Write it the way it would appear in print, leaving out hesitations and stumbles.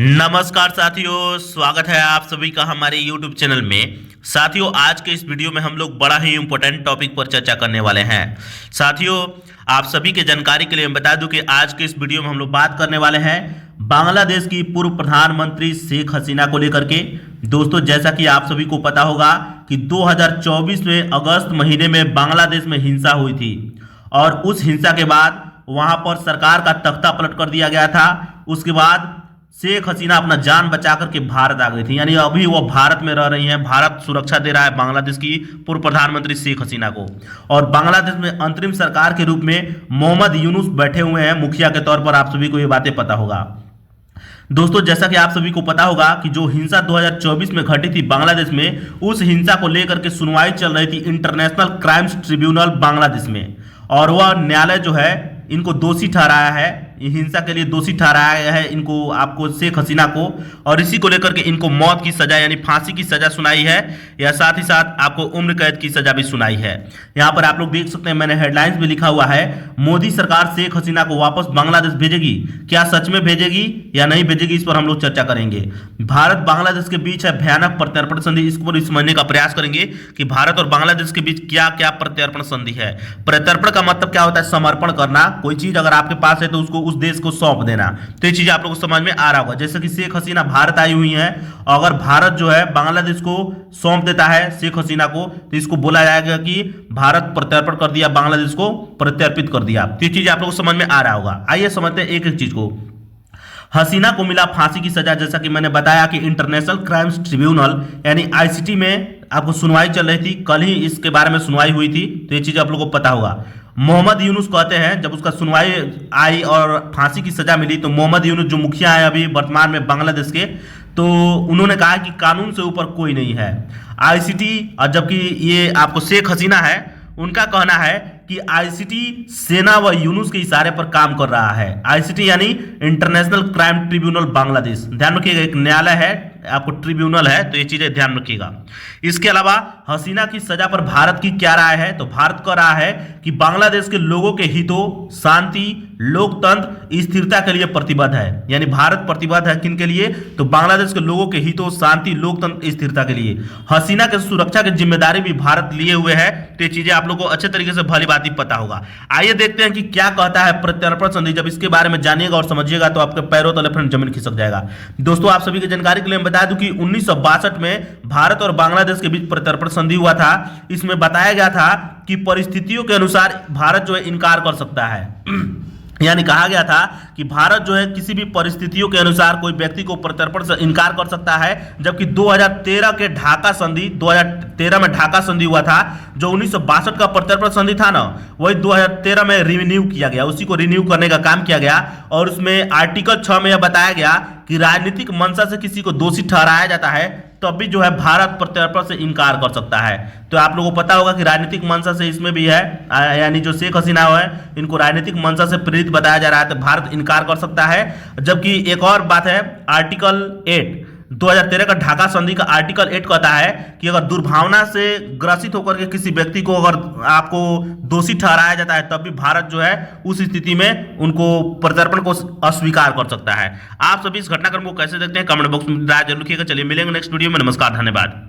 नमस्कार साथियों, स्वागत है आप सभी का हमारे YouTube चैनल में। साथियों, आज के इस वीडियो में हम लोग बड़ा ही इम्पोर्टेंट टॉपिक पर चर्चा करने वाले हैं। साथियों, आप सभी के जानकारी के लिए मैं बता दूं कि आज के इस वीडियो में हम लोग बात करने वाले हैं बांग्लादेश की पूर्व प्रधानमंत्री शेख हसीना को लेकर के। दोस्तों, जैसा कि आप सभी को पता होगा कि 2024 में अगस्त महीने में बांग्लादेश में हिंसा हुई थी और उस हिंसा के बाद वहां पर सरकार का तख्ता पलट कर दिया गया था। उसके बाद शेख हसीना अपना जान बचा करके भारत आ गई थी, यानी अभी वो भारत में रह रही हैं। भारत सुरक्षा दे रहा है बांग्लादेश की पूर्व प्रधानमंत्री शेख हसीना को। और बांग्लादेश में अंतरिम सरकार के रूप में मोहम्मद यूनुस बैठे हुए हैं मुखिया के तौर पर। आप सभी को ये बातें पता होगा। दोस्तों, जैसा कि आप सभी को पता होगा कि जो हिंसा 2024 में घटी थी बांग्लादेश में, उस हिंसा को लेकर के सुनवाई चल रही थी इंटरनेशनल क्राइम्स ट्रिब्यूनल बांग्लादेश में। और वह न्यायालय जो है इनको दोषी ठहराया है, हिंसा के लिए दोषी ठहराया गया है इनको, आपको शेख हसीना को। और इसी को लेकर के इनको मौत की सजा यानी फांसी की सजा सुनाई है, या साथ ही साथ आपको उम्र कैद की सजा भी सुनाई है। यहाँ पर आप लोग देख सकते हैं, मैंने हेडलाइंस भी लिखा हुआ है, मोदी सरकार शेख हसीना को वापस बांग्लादेश भेजेगी। क्या सच में भेजेगी या नहीं भेजेगी, इस पर हम लोग चर्चा करेंगे। भारत बांग्लादेश के बीच है भयानक प्रत्यर्पण संधि, इसको भी समझने का प्रयास करेंगे कि भारत और बांग्लादेश के बीच क्या क्या प्रत्यर्पण संधि है। प्रत्यर्पण का मतलब क्या होता है? समर्पण करना। कोई चीज अगर आपके पास है तो उसको उस देश को सौंप देना। तो ये चीज आप लोगों को समझ में आ रहा होगा। जैसे कि शेख हसीना भारत आई हुई है, अगर भारत जो है बांग्लादेश को सौंप देता है शेख हसीना को, तो इसको बोला जाएगा कि भारत प्रत्यर्पण कर दिया, बांग्लादेश को प्रत्यर्पित कर दिया। तो ये चीज आप लोगों को समझ में आ रहा होगा। आइए समझते हैं एक एक चीज को। हसीना को मिला फांसी की सजा, जैसा कि मैंने बताया कि इंटरनेशनल क्राइम्स ट्रिब्यूनल यानी आईसीटी में आपको सुनवाई चल रही थी। कल ही इसके बारे में सुनवाई हुई थी, तो ये चीज आप लोगों को पता होगा। मोहम्मद यूनुस कहते हैं, जब उसका सुनवाई आई और फांसी की सजा मिली, तो मोहम्मद यूनुस जो मुखिया है अभी वर्तमान में बांग्लादेश के, तो उन्होंने कहा कि कानून से ऊपर कोई नहीं है। आईसीटी, और जबकि ये आपको शेख हसीना है, उनका कहना है कि आईसीटी सेना व यूनुस के इशारे पर काम कर रहा है। आईसीटी यानी इंटरनेशनल क्राइम ट्रिब्यूनल बांग्लादेश। ध्यान रखिएगा, एक न्यायालय है, आपको ट्रिब्यूनल है, तो ये चीजें ध्यान रखिएगा। इसके अलावा हसीना की सजा पर भारत की क्या राय है? तो भारत कह रहा है कि बांग्लादेश के लोगों के हितों, शांति, लोकतंत्र, स्थिरता के लिए प्रतिबद्ध है। यानी भारत प्रतिबद्ध है किन के लिए? तो बांग्लादेश के लोगों के हितों, शांति, लोकतंत्र, स्थिरता के लिए। हसीना के सुरक्षा की जिम्मेदारी भी भारत लिए हुए है। तो ये चीजें आप लोगों को अच्छे तरीके से भली बात ही पता होगा। आइए देखते हैं कि क्या कहता है प्रत्यर्पण संधि। जब इसके बारे में जानिएगा और समझिएगा तो आपके पैरों तले फ्रेंड जमीन खिसक जाएगा। दोस्तों, आप सभी की जानकारी के लिए बता दूं कि 1962 में भारत और बांग्लादेश के बीच प्रत्यर्पण संधि हुआ था। इसमें बताया गया था कि परिस्थितियों के अनुसार भारत जो है इनकार कर सकता है। यानी कहा गया था कि भारत जो है किसी भी परिस्थितियों के अनुसार कोई व्यक्ति को प्रत्यर्पण से इनकार कर सकता है। जबकि 2013 के ढाका संधि, 2013 में ढाका संधि हुआ था, जो 1962 का प्रत्यर्पण संधि था ना, वही 2013 में रिन्यू किया गया। उसी को रिन्यू करने का काम किया गया। और उसमें आर्टिकल 6 में यह बताया गया कि राजनीतिक मंशा से किसी को दोषी ठहराया जाता है तब भी जो है भारत प्रत्यर्पण से इनकार कर सकता है। तो आप लोगों को पता होगा कि राजनीतिक मंशा से इसमें भी है, यानी जो शेख हसीना है इनको राजनीतिक मंशा से प्रेरित बताया जा रहा है, तो भारत इनकार कर सकता है। जबकि एक और बात है, आर्टिकल 8 2013 का ढाका संधि का आर्टिकल 8 कहता है कि अगर दुर्भावना से ग्रसित होकर के किसी व्यक्ति को अगर आपको दोषी ठहराया जाता है, तब भी भारत जो है उस स्थिति में उनको प्रत्यर्पण को अस्वीकार कर सकता है। आप सभी इस घटनाक्रम को कैसे देखते हैं? कमेंट बॉक्स में राय जरूर लिखिएगा। चलिए मिलेंगे नेक्स्ट वीडियो में। नमस्कार, धन्यवाद।